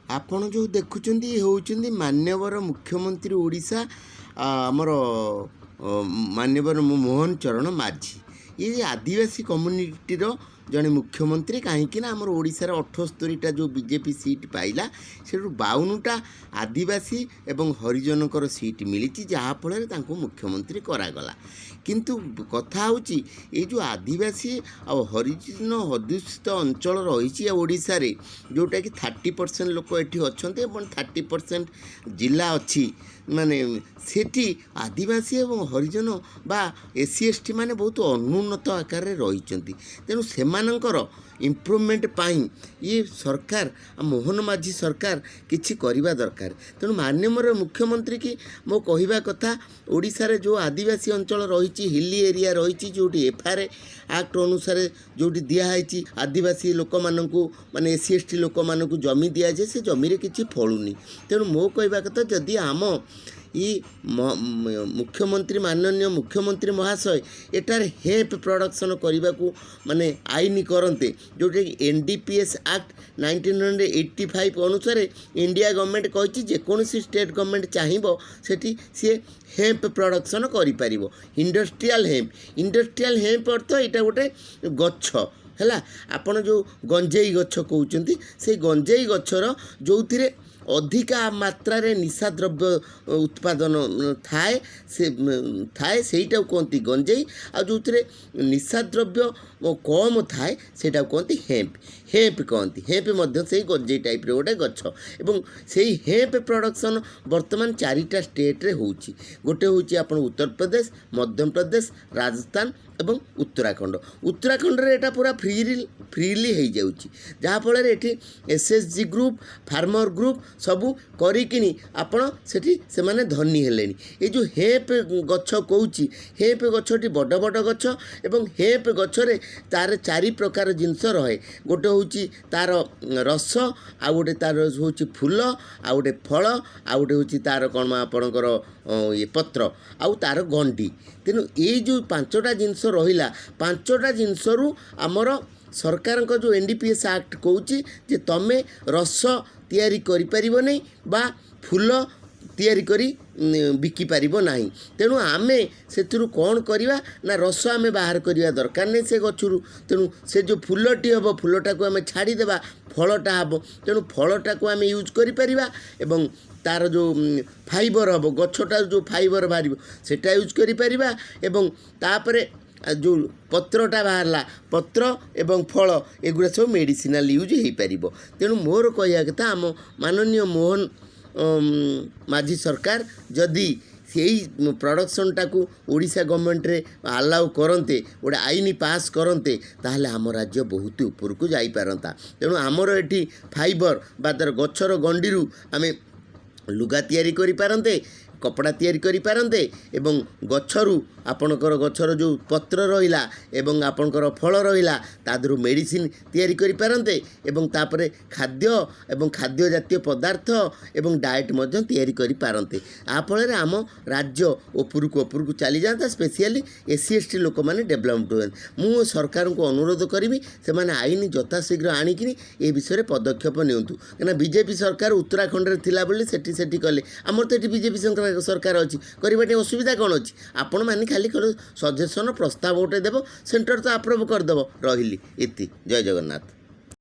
ଆପଣ जो देखुचंती होउचंती मान्यवर मुख्यमंत्री ओडिशा आमर मान्यवर मोहन चरण माझी ये आदिवासी कम्युनिटी जड़े मुख्यमंत्री कहीं आमर ओडिशार 78टा जो बीजेपी सीट पाइला से 52टा आदिवासी एवं हरिजनकर सीट मिली जहाँफल मुख्यमंत्री करागला किंतु कथा होची ये जो आदिवासी आ हरिजन अध्युषित अंचल रही ओडिशा रे जोटा कि 30% लोक ये अच्छा 30% जिला अच्छी माने सेठी आदिवासी एवं हरिजन बा एससी एसटी माने बहुत अनुन्नत आकार रही तेणु सेमानंकर इम्प्रूवमेंट पाई ये सरकार मोहन माझी सरकार किछि करिबा दरकार तेणु माननीय मुख्यमंत्री की मो कहिबा कथा ओडिशा रे जो आदिवासी अंचल रही हिली एरिया रही जो एफआर एक्ट अनुसार जो दिखाई आदिवासी लोक मानू माने एससी एसटी लोक मानू जमी दि जाए से जमी रे किछि फलुनी तेणु मो कहिबा कथा जदि आम ये मुख्यमंत्री माननीय मुख्यमंत्री महाशय एटार हेम्प प्रोडक्शन करने को माने आईन करते जोटा कि एनडीपीएस एक्ट 1985 अनुसार इंडिया गवर्नमेंट कही जेकोसी स्टेट गवर्नमेंट चाहिए सेठी सी हेम्प प्रोडक्शन करिपारिबो इंडस्ट्रियल हेम्प अर्थ यहाँ गोटे गछ है आपण जो गंजेई गछ कहते से गंजेई गछर जो अधिका मात्रा रे निशा द्रव्य उत्पादन थाए सेटा कहती गंजेई आ जो निशा द्रव्य कम थाए सेटा कहती हेम्प कहती हेम्प से गंजेई टाइप रे गोटे गछ एवं से हेम्प प्रोडक्शन वर्तमान 4टा स्टेट रे होउची गोटे होउची आपण उत्तर प्रदेश मध्य प्रदेश राजस्थान एवं उत्तराखंड रे एटा पूरा फ्रीली हो जाउची जहाँ फल एसएचजी ग्रुप फार्मर ग्रुप सबू करिकिनी आपण सेठी से माने धनी हेलेनी ये जो हेम्प गछ कहूची हेम्प गछटी बड़ बड़ गछ एवं हेम्प गछरे तार 4 प्रकार जिनस रहे गोटे होची तार रस आ गोटे तार होची फूल आ गोटे फल आ गोटे होची तार कौन आपणकर ये पत्र आउ तार गंडी तेणु ये जो 5टा जिनस रहिला 5टा जिनसरू आमर सरकार को जो एनडीपीएस एक्ट कहूची जे तमे रस तैयारी करि परिबो नै बा फूल तैयारी करी बिकी पारिबो नाही तेणु आमे सेथुरु कौन करिवा ना रस आमे बाहर करिवा दरकार नै से गछुरु तेणु से जो फूलटी हबो फूलटा को आमे छाड़ी देबा फलटा हबो तेणु फलटा को आमे यूज करि परिबा एवं तार जो फाइबर हम गछटा जो फाइबर बाहर सेटा यूज करि परिबा एवं तापरे जो पत्रटा बाहरला पत्र एवं फल एगुड़ा सब मेडिसिनाल यूज हो पार तेणु मोर कह कथा आम माननीय मोहन माझी सरकार जदि यही प्रोडक्शनटा को ओडिशा गवर्नमेंट रे अलाउ करते गोटे आईन पास करते ताहले आम राज्य बहुत ऊपर को जाई पारंता तेणु आमर एठी फाइबर बा तार गछर गंडीरू आमे लुगा तैयारी करि पारंते कपड़ा तैयारी करि पारंते एवं गछरू आपणकर गछर जो पत्र रहिला एवं आपणकर फल रहिला तादरू मेडिसिन तैयारी करि पारंते एवं तापरे खाद्य एवं खाद्य जातीय पदार्थ एवं डाएट मध्य तैयारी करि पारंते आ फल आम राज्य ऊपर को चली जाता स्पेशली एससी एसटी लोक माने डेवलपमेंट हुए मु सरकार को अनुरोध करी से माने आईन यथाशीघ्र आणिकी ए विषय पदक्षेप नियंतु कहीं बीजेपी सरकार उत्तराखंड रे थिला बोली सेठी कले आमर तो ये बीजेपी सरकार अच्छी करवाटे असुविधा कौन अच्छी आपण मैंने खाली सजेसन प्रस्ताव गोटे देव सेंटर तो अप्रूव करदेव रही इति जय जगन्नाथ।